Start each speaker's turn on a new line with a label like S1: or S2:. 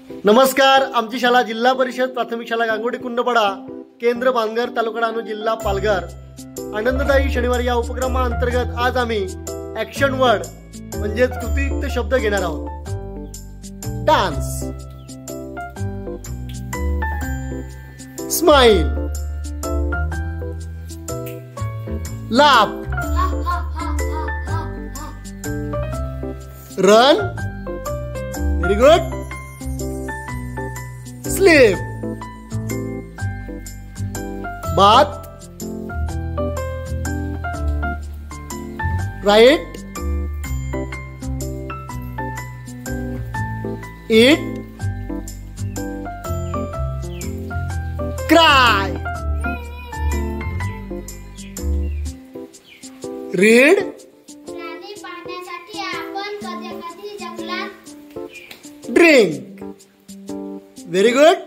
S1: नमस्कार. आमची शाळा जिल्हा परिषद प्राथमिक शाळा गांगोटी कुंडपडा, केंद्र बांगर, तालुका डहाणू, जिल्हा पालघर. आनंददायी शनिवार या उपक्रमाअंतर्गत आज आम्ही ऍक्शन वर्ड म्हणजेच कृतीयुक्त शब्द घेणार आहोत. Dance, smile, laugh, run, very good, sleep, bath, right, eat, cry, read,
S2: प्राणी पाहण्यासाठी आपण कधी-कधी जंगलात
S1: drink. Very good.